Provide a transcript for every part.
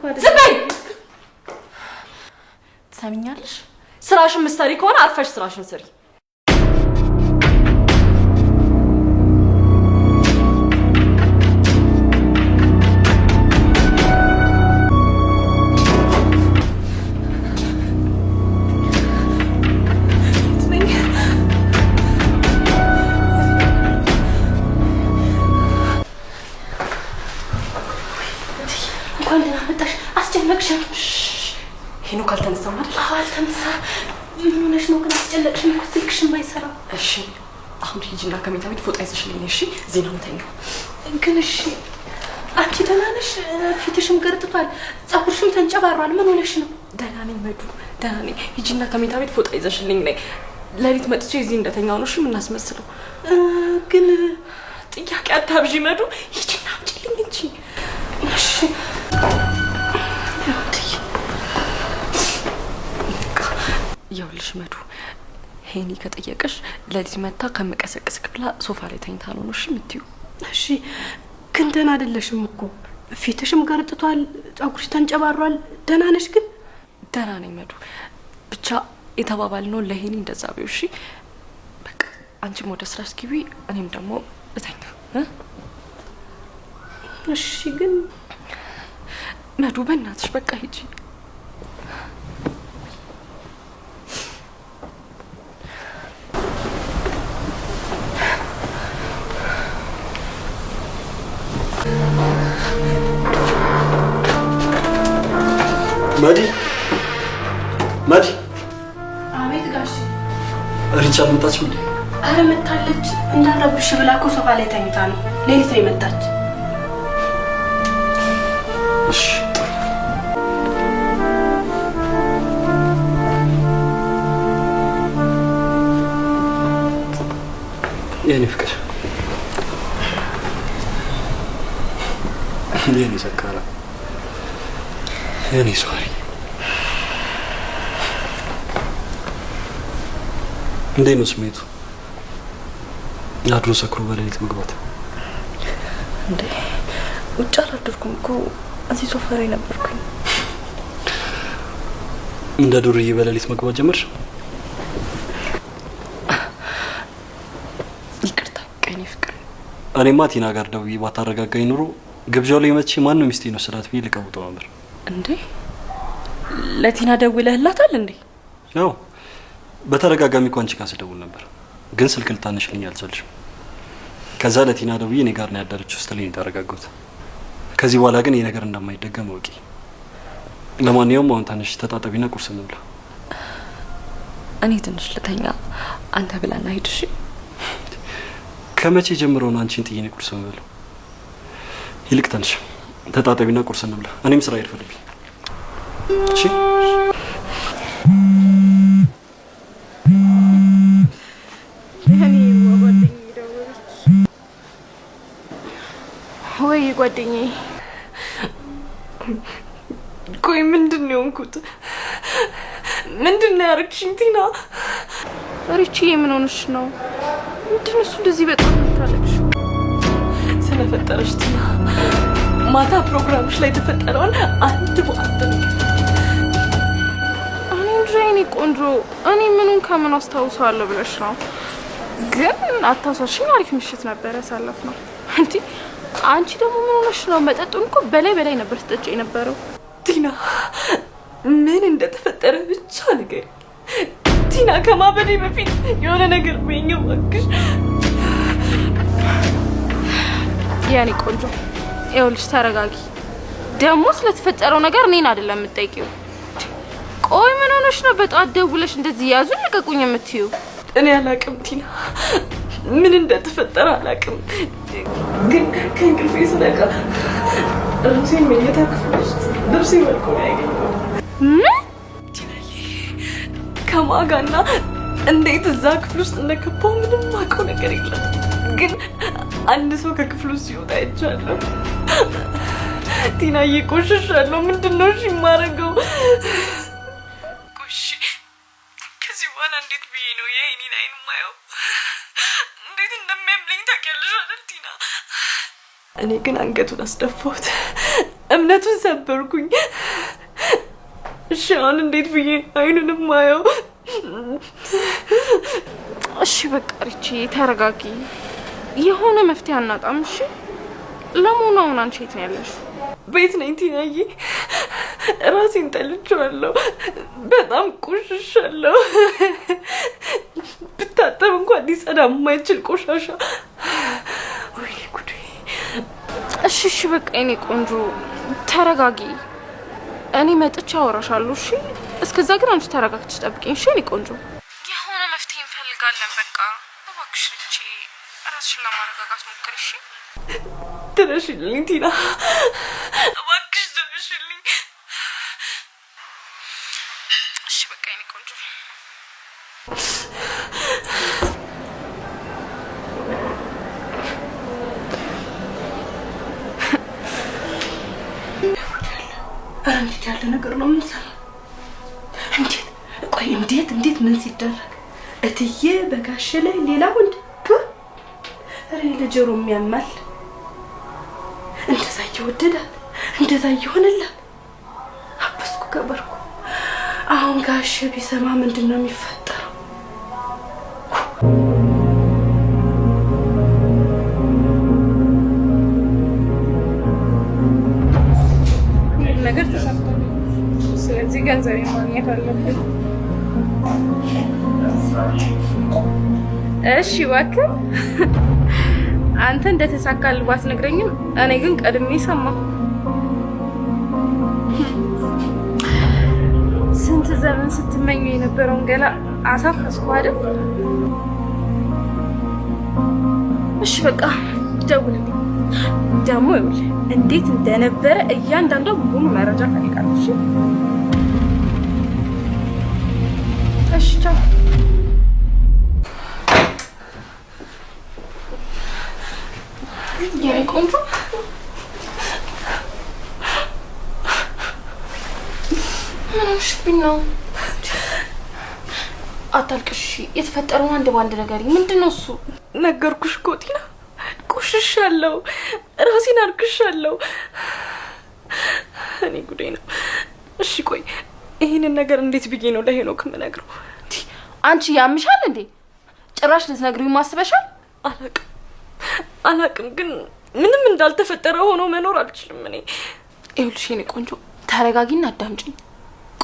ዝም በይ ትሰሚኛለሽ ስራሽን ምሰሪ ከሆነ አርፈሽ ስራሽን ስሪ ሄኖክ አልተነሳም አይደል? አዎ አልተነሳም። ምን ሆነሽ ነው ግን አስጨለቅሽኝ እኮ ስልክሽም ባይሰራ። እሺ አሁን ሂጂና ከመኝታ ቤት ፎጣ ይዘሽልኝ እሺ? ዜና ምተኛው ግን እሺ አንቺ ደህና ነሽ? ፊትሽም ገርጥቷል፣ ፀጉርሽም ተንጨባሯል። ምን ሆነሽ ነው? ደህና ነኝ መዱ፣ ደህና ነኝ። ሂጂና ከመኝታ ቤት ፎጣ ይዘሽልኝ ነይ። ለሊት መጥቼ እዚህ እንደተኛው ነው እሺ የምናስመስለው። ግን ጥያቄ አታብዢ መዱ፣ ሂጂና አምጪልኝ እንጂ። እሺ ይኸውልሽ መዱ ሄኒ ከጠየቀሽ ለሊት መታ ከመቀሰቅስ ብላ ሶፋ ላይ ተኝታ ነው እሺ የምትይው። እሺ ግን ደህና አይደለሽም እኮ ፊትሽም ገርጥቷል፣ ፀጉርሽ ተንጨባሯል። ደህና ነሽ ግን? ደህና ነኝ መዱ፣ ብቻ የተባባልነው ለሄኒ እንደዛ ቢው እሺ። በቃ አንቺም ወደ ስራ እስኪቢ እኔም ደግሞ እተኛ። እሺ ግን መዱ በእናትሽ በቃ ሂጂ። ማዲ አቤት ጋሽ ሪቻ መጣችው እንዴ? አረ መጣለች። እንዳረብሽ ብላ እኮ ሶፋ ላይ ተኝታ ነው። ሌሊት ነው የመጣች። እሺ የኔ ፍቅር የኔ ሰካራ የኔ ሶሪ እንዴት ነው ስሜቱ? አድሮ ሰክሮ በሌሊት መግባት እንዴ? ውጭ አላደርኩም እኮ እዚህ ሶፋ ላይ ነበርኩኝ። እንደ ዱርዬ በሌሊት መግባት ጀመርሽ? ይቅርታ ቀኔ ፍቅር። እኔማ ቲና ጋር ደውዬ ባታረጋጋኝ ኑሮ ግብዣው ላይ መጥቼ ማን ነው ሚስቴ ነው ስራት ብዬ ልቀውጠው ነበር። እንዴ ለቲና ደውለህላታል እንዴ? ነው በተረጋጋሚ እኮ አንቺ ጋር ስደውል ነበር፣ ግን ስልክ ልታነሽልኝ አልቻልሽም። ከዛ ለቲና ደውዬ እኔ ጋር ነው ያደረችው ስትለኝ የተረጋጋሁት። ከዚህ በኋላ ግን ይሄ ነገር እንደማይደገም እወቂ። ለማንኛውም አሁን ተነሽ ተጣጣቢና ቁርስ እንብላ። እኔ ትንሽ ልተኛ፣ አንተ ብላና ሂድ እሺ። ከመቼ ጀምሮ ነው አንቺን ጥዬ ቁርስ እንበላው? ይልቅ ተነሽ ተጣጣቢና ቁርስ እንብላ። እኔም ስራ ይርፈልብኝ እሺ። ወይ ጓደኛዬ፣ ቆይ ምንድን ነው የሆንኩት? ምንድን ነው ያደረግሽኝ ቲና? ሪቺዬ ምን ሆነሽ ነው? ምንድን ነው እሱ እንደዚህ በጣም የምታለቅሽው? ስለፈጠረሽ ቲና ማታ ፕሮግራምሽ ላይ የተፈጠረውን አንድ በአንድ ነው። እኔ እንጃ የኔ ቆንጆ፣ እኔ ምኑን ከምን አስታውሳለሁ ብለሽ ነው? ግን አታውሳሽኝ። አሪፍ ምሽት ነበር ያሳለፍነው። እንዴ አንቺ ደግሞ ምን ሆነሽ ነው? መጠጡን እኮ በላይ ነበር ስትጠጪ የነበረው። ቲና ምን እንደተፈጠረ ብቻ ንገሪ ቲና። ከማበዴ በፊት የሆነ ነገር በይኝ እባክሽ። የኔ ቆንጆ ይኸውልሽ ተረጋጊ። ደግሞ ስለተፈጠረው ነገር እኔን አይደለም የምትጠይቂው። ቆይ ምን ሆነሽ ነው በጧት ደውለሽ እንደዚህ ያዙን ልቀቁኝ የምትይው? እኔ አላቅም ቲና፣ ምን እንደተፈጠረ አላቅም። ግን ከእንቅልፌ ስነቃ ራሴን መኝታ ክፍል ውስጥ ልብሴ ወድቆ ነው ያገኘሁት። ምን ቲናዬ፣ ከማጋና እንዴት እዛ ክፍል ውስጥ እንደገባሁ ምንም የማውቀው ነገር የለም። ግን አንድ ሰው ከክፍሉ ሲወጣ አይቻለሁ። ቲናዬ ቆሽሻለሁ። ምንድን ነው እሺ የማደርገው? ቆሽ ከዚህ በኋላ እንዴት ብዬ ነው የኔን አይን የማየው? እንዴት እንደሚያምለኝ ታውቂያለሽ አይደል ቲና? እኔ ግን አንገቱን አስደፋሁት፣ እምነቱን ሰበርኩኝ። እሺ አሁን እንዴት ብዬ አይኑንም ማየው? እሺ በቃ ሪቺ ተረጋጊ፣ የሆነ መፍትሄ አናጣም? እሺ ለመሆኑ አሁን አንቺ የት ነው ያለሽ? ቤት ነኝ ቲናዬ። ራሴን ጠልቼዋለሁ፣ በጣም ቆሽሻለሁ። ብታጠብ እንኳን ሊጸዳ የማይችል ቆሻሻ። ወይኔ ጉዴ። እሺ እሺ በቃ የኔ ቆንጆ ተረጋጊ፣ እኔ መጥቼ አወራሻለሁ። እሺ እስከዛ ግን አንቺ ተረጋግተሽ ጠብቂኝ። እሺ የኔ ቆንጆ፣ የሆነ መፍትሄ እንፈልጋለን። በቃ እባክሽ ሪቺ ራስሽን ለማረጋጋት ሞክሪ። እሺ ድረሽልኝ ቲና፣ እባክሽ ድረሽልኝ። እሺ በቃ የኔ ቆንጆ። እንዴት ያለ ነገር ነው የምንሰማው? እንዴት ቆይ፣ እንዴት ምን ሲደረግ እትዬ በጋሽ ላይ ሌላ ወንድ ኧረ ለጆሮ የሚያማል። እንደዛ እየወደዳት እንደዛ እየሆነላት አበስኩ ገበርኩ። አሁን ጋሽ ቢሰማ ምንድን ነው የሚፈጠረው? ነገር ተሳክቷል። ስለዚህ ገንዘብ ማግኘት አለብን። እሺ እባክህ አንተ እንደተሳካልህ ባትነግረኝም እኔ ግን ቀድሜ ሰማሁ። ስንት ዘመን ስትመኙ የነበረውን ገላ አሳፈስኩ አይደል? እሺ በቃ ደውልልኝ። ደግሞ ይኸውልህ እንዴት እንደነበረ እያንዳንዷ ሙሉ መረጃ ፈልጋለሁ። እሺ ቻው። የኔ ቆንጆ ምን ሆነሽብኝ ነው? አታልቅሽ። የተፈጠረውን አንድ ባንድ ነገር ምንድን ነው እሱ? ነገርኩሽ እኮ ቲና፣ ቆሽሻለሁ፣ ራሴን አርክሻለሁ። እኔ ጉዴ ነው። እሺ ቆይ ይሄንን ነገር እንዴት ብዬ ነው ለሄኖክ የምነግረው? አንቺ ያምሻል እንዴ? ጭራሽ ልትነግሪው ማስበሻል? አላቅም ግን ምንም እንዳልተፈጠረ ሆኖ መኖር አልችልም እኔ። ይኸውልሽ የኔ ቆንጆ ተረጋጊና አዳምጪኝ።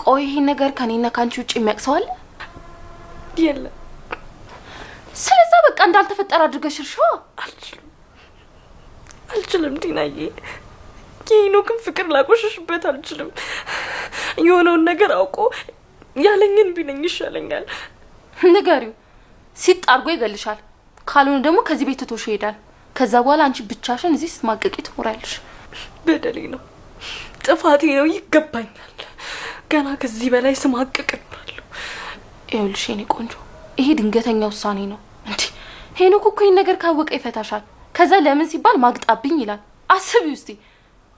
ቆይ ይሄን ነገር ከኔና ካንቺ ውጪ የሚያውቅ አለ? የለም። ስለዛ በቃ እንዳልተፈጠረ አድርገሽ እርሺው። አልችልም ቲናዬ፣ የሄኖክን ፍቅር ላቆሽሽበት አልችልም። የሆነውን ነገር አውቆ ያለኝን ቢለኝ ይሻለኛል። ንገሪው፣ ሲጥ አድርጎ ይገልሻል። ካልሆነ ደግሞ ከዚህ ቤት ትቶሽ ይሄዳል። ከዛ በኋላ አንቺ ብቻሽን እዚህ ስትማቀቂ ትኖሪያለሽ። በደሌ ነው፣ ጥፋቴ ነው፣ ይገባኛል። ገና ከዚህ በላይ ስማቀቅ እኖራለሁ። ይኸውልሽ የኔ ቆንጆ ይሄ ድንገተኛ ውሳኔ ነው። እንዴ ሄኖክ እኮ ይሄን ነገር ካወቀ ይፈታሻል። ከዛ ለምን ሲባል ማግጣብኝ ይላል። አስቢው እስቲ።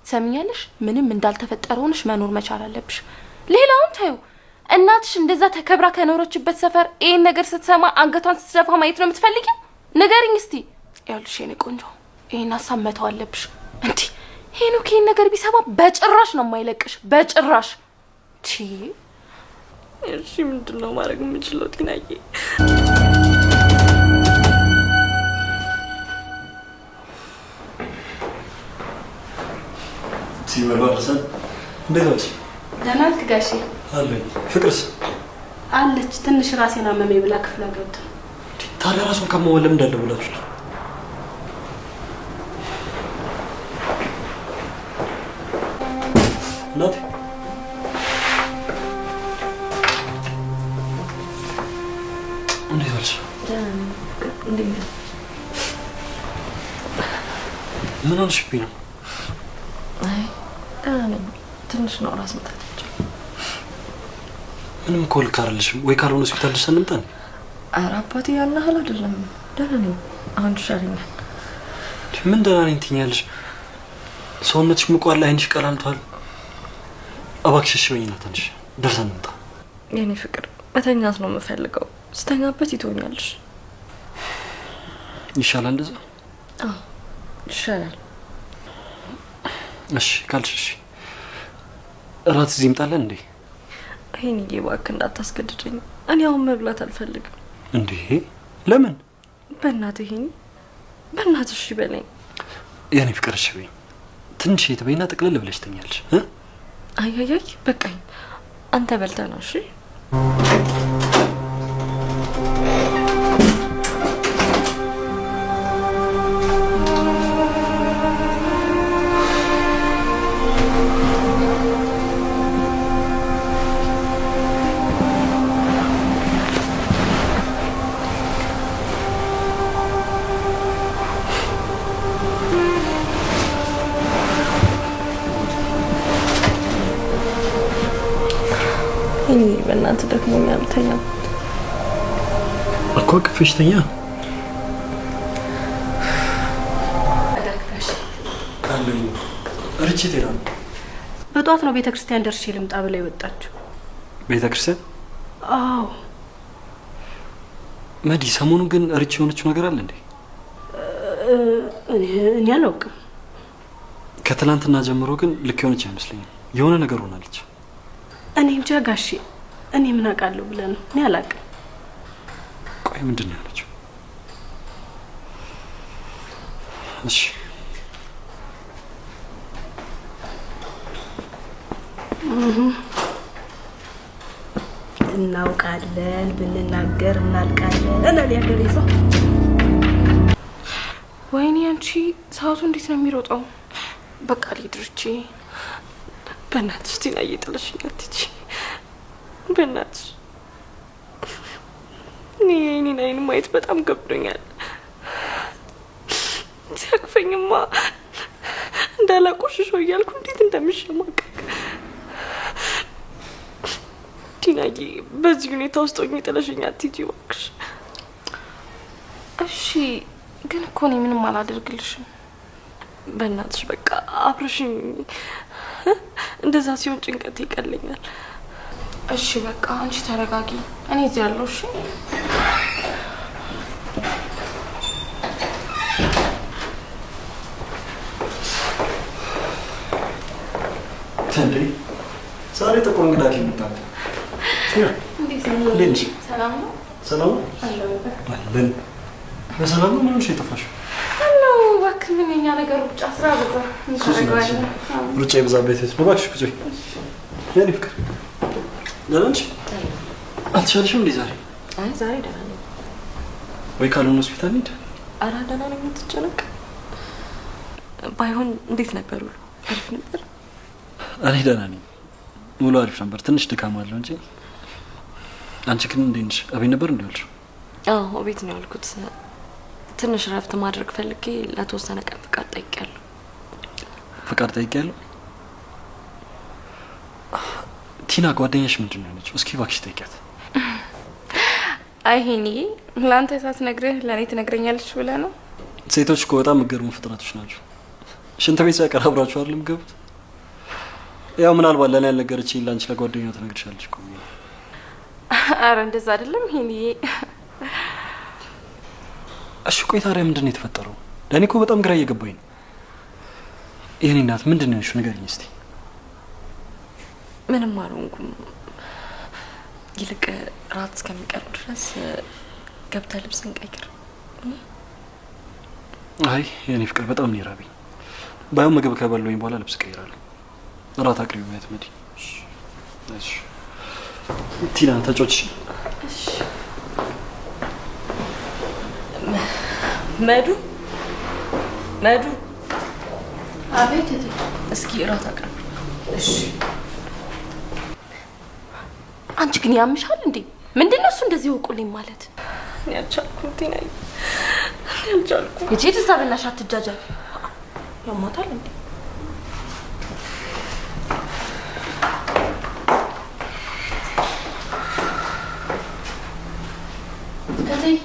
ሰሚኛለሽ? ምንም እንዳልተፈጠረ ሆነሽ መኖር መቻል አለብሽ። ሌላውን ታዩ። እናትሽ እንደዛ ተከብራ ከኖረችበት ሰፈር ይሄን ነገር ስትሰማ አንገቷን ስትደፋ ማየት ነው የምትፈልጊው? ንገሪኝ እስቲ። ይኸውልሽ የኔ ቆንጆ ይሄን ሀሳብ መተው አለብሽ። እንዴ ሄኖክ ይሄን ነገር ቢሰማ በጭራሽ ነው የማይለቅሽ፣ በጭራሽ። እሺ ምንድን ነው ማድረግ የምችለው ቲናዬ? ሲመባርሰን እንዴት ነሽ? ደህና ነህ ጋሼ? አለኝ። ፍቅርስ አለች። ትንሽ ራሴን አመመኝ ብላ ክፍለ ገብታ። ታዲያ ራሱን ከመወለም እንዳልደውላችሁ እናቴ እንዴት ዋልሽ? ምን ሆነሽብኝ ነው? አይ ደህና ነኝ። ትንሽ ነው ራስ ምታት። ምንም እኮ ልክ አይደለሽም። ወይ ካልሆነ ሆስፒታል ልጅ እንምጣን። ኧረ አባቴ ያን ያህል አይደለም። ደህና ነኝ። አሁን ይሻለኛል። ምን ደህና ነኝ ትይኛለሽ? ሰውነትሽ ሙቋል፣ አይንሽ ቀላልቷል። እባክሽ እሺ በይና ትንሽ ደርሰን እንምጣ። የኔ ፍቅር መተኛት ነው የምፈልገው። ስተኛበት ይተኛልሽ። ይሻላል እንደዛ? አዎ ይሻላል። እሺ ካልሽ እሺ። እራት እዚህ ይምጣለን እንዴ? ይሄን እባክህ እንዳታስገድደኝ። እኔ አሁን መብላት አልፈልግም። እንዴ ለምን? በእናትህ ይሄን በእናትህ እሺ በለኝ። የኔ ፍቅር እሺ በይኝ። ትንሽ የተበይና ጥቅልል ብለሽ ተኛልሽ። አይ በቃኝ። አንተ በልተህ ነው እሺ? በእናትህ ደክሞኛል። ተኛ እኮ ክፍሽ ተኛ። ካለኝ ርችት ይላል። በጧት ነው ቤተክርስቲያን ደርሼ ልምጣ ብላ ይወጣችሁ። ቤተክርስቲያን? አዎ። መዲ ሰሞኑን ግን ርች የሆነችው ነገር አለ እንዴ? እኔ አላውቅም። ከትላንትና ጀምሮ ግን ልክ የሆነች አይመስለኝም። የሆነ ነገር ሆናለች። እኔ እንጃ ጋሼ፣ እኔ ምን አውቃለሁ ብለህ ነው? እኔ አላውቅም። ቆይ ምንድን ነው ያለችው? እሺ እናውቃለን፣ ብንናገር እናልቃለን አለ ያገሬ ሰው። ወይኔ አንቺ ሰዓቱ እንዴት ነው የሚሮጠው? በቃ ሊድርቺ በእናትሽ ቲና እየጥለሽኝ አትሂጂ። በእናትሽ እኔ የኔን አይን ማየት በጣም ገብዶኛል። ሲያቅፈኝማ እንዳላቆሽሸው እያልኩ እንዴት እንደምሸማቀቅ። ቲናዬ በዚህ ሁኔታ ውስጥ ሆኜ ጥለሽኝ አትሂጂ እባክሽ። እሺ ግን እኮ እኔ ምንም አላደርግልሽም። በእናትሽ በቃ አብረሽኝ። እንደዛ ሲሆን ጭንቀት ይቀለኛል። እሺ በቃ አንቺ ተረጋጊ፣ እኔ እዚህ ያለው። እሺ እንዴ ዛሬ ጥቁር እንግዳ ይመጣል። እንዴት ነው? ሰላም ነው? ሰላም ነው አለን። በሰላም ነው? ምንም የጠፋሽው? አሎ እባክህ፣ ምን የኛ ነገር ሩጫ ስራ በዛ። ሩጫ የበዛበት ነው። እባክሽ ቁጭ በይ የኔ ፍቅር። ደህና ነሽ? አልተሻለሽም እንዴ ዛሬ? አይ ዛሬ ደህና ነኝ። ወይ ካልሆነ ሆስፒታል እንሂድ። ኧረ ደህና ነኝ፣ አትጨነቅ። ባይሆን እንዴት ነበር ውሎ? አሪፍ ነበር? እኔ ደህና ነኝ። ውሎ አሪፍ ነበር። ትንሽ ድካም አለው እንጂ። አንቺ ግን እንዴት ነሽ? እቤት ነበር እንዴ ያልሽው? አዎ ቤት ነው ያልኩት። ትንሽ ረፍት ማድረግ ፈልጌ ለተወሰነ ቀን ፍቃድ ጠይቄያለሁ። ፍቃድ ጠይቄያለሁ? ቲና ጓደኛሽ ምንድን ነው ያለችው? እስኪ እባክሽ ጠይቂያት። አይ ሄኒ ለአንተ ሳትነግርህ ለእኔ ትነግረኛለች ብለህ ነው? ሴቶች እኮ በጣም የምትገርሙ ፍጥረቶች ናቸው። ሽንት ቤት ሳይቀር አብራችሁ አይደል የምትገቡት? ያው ምናልባት ለእኔ ያልነገረችኝ ለአንቺ ለጓደኛው ትነግርሻለች እኮ። አረ እንደዛ አይደለም ሄኒ። እሺ ቆይ ታዲያ ምንድን ነው የተፈጠረው? ለእኔ እኮ በጣም ግራ እየገባኝ ነው። የኔ እናት ምንድን ነው ያልሽው? ንገሪኝ እስቲ። ምንም አልሆንኩም። ይልቅ ራት እስከሚቀርብ ድረስ ገብተህ ልብስ እንቀይር። አይ የኔ ፍቅር በጣም ነው የራበኝ። ባይሆን ምግብ ከበላሁኝ በኋላ ልብስ እቀይራለሁ። ራት አቅርቢ ማለት መዲ። እሺ ቲና ተጫወች። እሺ መዱ መዱ። አቤት እቴ። እስኪ ራት አቅርቢ። እሺ አንቺ ግን ያምሻል እንዴ? ምንድነው እሱ እንደዚህ ወቁልኝ ማለት? እኔ አልቻልኩም ቲናዬ፣ እኔ አልቻልኩም። እጄ ደዛ በላሽ አትጃጃል። ያማታል እንዴ? እዚህ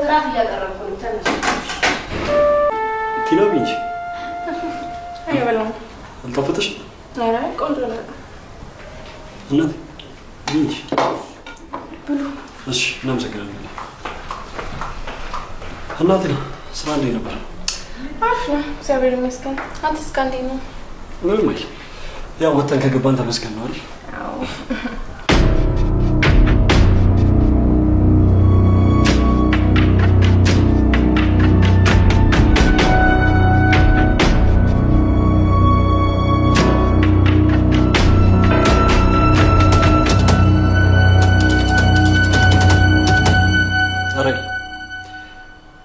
ራት እያቀረብኩ ነው። ተነሽ ቲና ቢንጂ። አይ በላው አልጣፈጠሽ? አረ ቆንጆ ነው። እናት ቢንጂ ብሉ። እሺ እናመሰግናለን። እናቴ ስራ እንዴት ነበር? አሪፍ ነው እግዚአብሔር ይመስገን። አንተስ ጋር እንዴት ነው? ምንም አይደል። ያው ወጥተን ከገባን ተመስገን ነው አይደል? አዎ።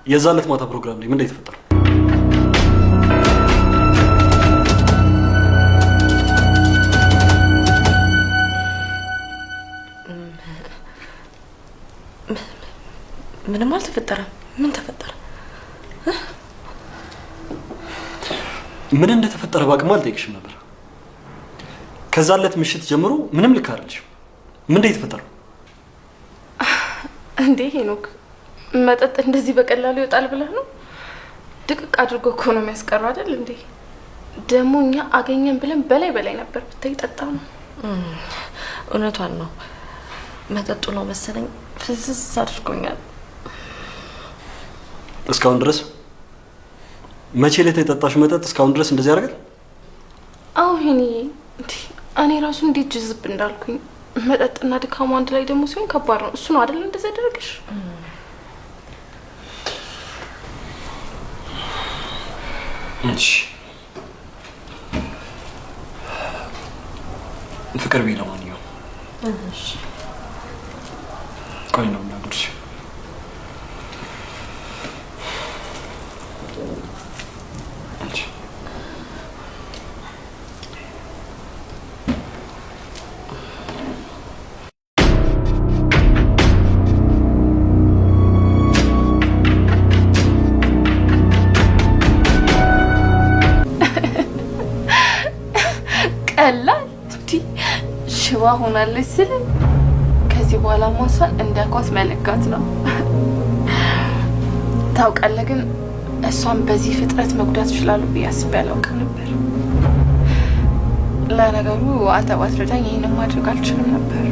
የዛን ዕለት ማታ ፕሮግራም ላይ ምን ላይ ተፈጠረ? ምንም አልተፈጠረም። ምን ተፈጠረ? ምን እንደተፈጠረ ባቅማ አልጠይቅሽም ነበር። ከዛን ዕለት ምሽት ጀምሮ ምንም ልክ አይደለሽም። ምን ላይ ተፈጠረ? እንዴ ሄኖክ መጠጥ እንደዚህ በቀላሉ ይወጣል ብለህ ነው? ድቅቅ አድርጎ እኮ ነው የሚያስቀረው አይደል እንዴ? ደግሞ እኛ አገኘን ብለን በላይ ነበር ብታይ ጠጣ ነው። እውነቷን ነው። መጠጡ ነው መሰለኝ ፍዝዝ አድርጎኛል። እስካሁን ድረስ መቼ ላይ የጠጣሽ መጠጥ እስካሁን ድረስ እንደዚህ ያደርጋል? አዎ እኔ ራሱ እንዴት ጅዝብ እንዳልኩኝ። መጠጥና ድካሙ አንድ ላይ ደግሞ ሲሆን ከባድ ነው። እሱ ነው አይደል እንደዚህ ያደረገሽ? እሺ ፍቅር ቢል ለማንኛውም እሺ ቆይ ነው እናድርሽ። ቀላል ሽባ ሆናለች ስል ከዚህ በኋላ ማሷን እንደኳስ መለካት ነው። ታውቃለህ ግን እሷን በዚህ ፍጥረት መጉዳት ይችላሉ ብዬ አስቤ አላውቅም ነበር። ለነገሩ አንተ ባትረዳኝ ይሄንን ማድረግ አልችልም ነበር።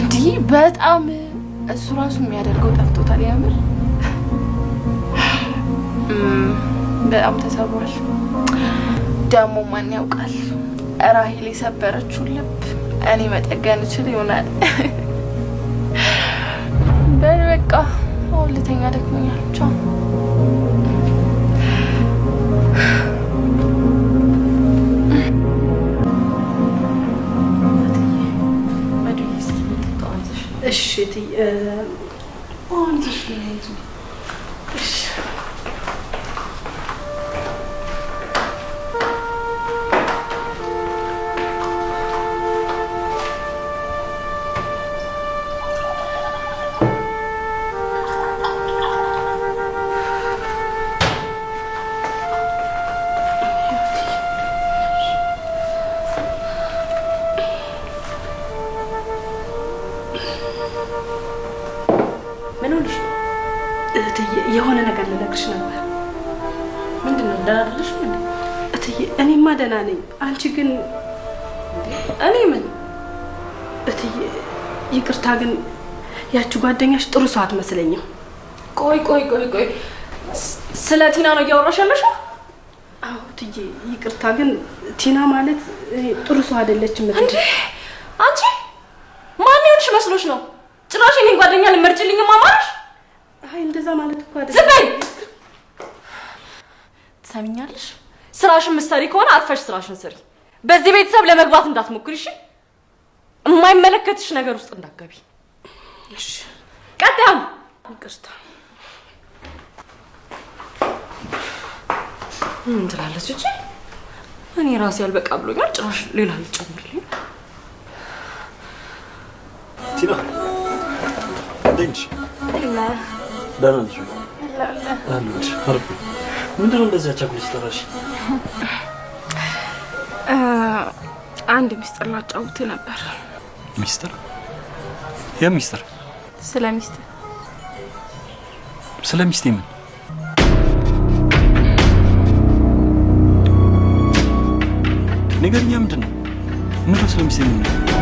እንዲህ በጣም እሱ ራሱ የሚያደርገው ጠፍቶታል። ያምር በጣም ተሰብሯል። ደግሞ ማን ያውቃል ራሄል የሰበረችውን ልብ እኔ መጠገን እችል ይሆናል። በቃ አሁን ልተኛ ደክሞኛል። ቻው። እሺ የሆነ ነገር ልነግርሽ ነበር። ምንድነው? ደህና አይደለሽ እንዴ? እትዬ እኔማ ደህና ነኝ። አንቺ ግን እኔ ምን እትዬ ይቅርታ፣ ግን ያቺ ጓደኛሽ ጥሩ ሰው አትመስለኝም። ቆይ ስለ ቲና ነው እያወራሽ ያለሽው? አዎ እትዬ ይቅርታ፣ ግን ቲና ማለት ጥሩ ሰው አይደለችም። እንዴ አንቺ ማን ይሆንሽ መስሎሽ ነው? ጭራሽ እኔን ጓደኛ ልመርጭልኝ ማማረሽ? አይ እንደዛ ማለት እኮ አይደለም። ዝም በይ። ትሰሚኛለሽ? ስራሽን ምሳሌ ከሆነ አርፈሽ ስራሽን ስሪ። በዚህ ቤተሰብ ለመግባት እንዳትሞክሪ እሺ? የማይመለከትሽ ነገር ውስጥ እንዳትገቢ እሺ? ቀጣም ይቅርታ። ምን ትላለች እቺ? እኔ ራሴ ያልበቃ ብሎኛል። ጭራሽ ሌላ ልጨምርልኝ። ቲና እንዴት ነሽ? ደህና ነሽ? አለሁልሽ። አርፍ። ምንድን ነው እንደዚህ አቻኩልሽ ጠራሽ? አንድ ሚስጥር ላጫውትህ ነበር። ሚስጥር? የሚስጥር? ስለ ሚስት። ስለ ሚስቴ ምን? ነገርኛ ምንድን ነው? ምንድን ነው ስለ ሚስቴ ምን?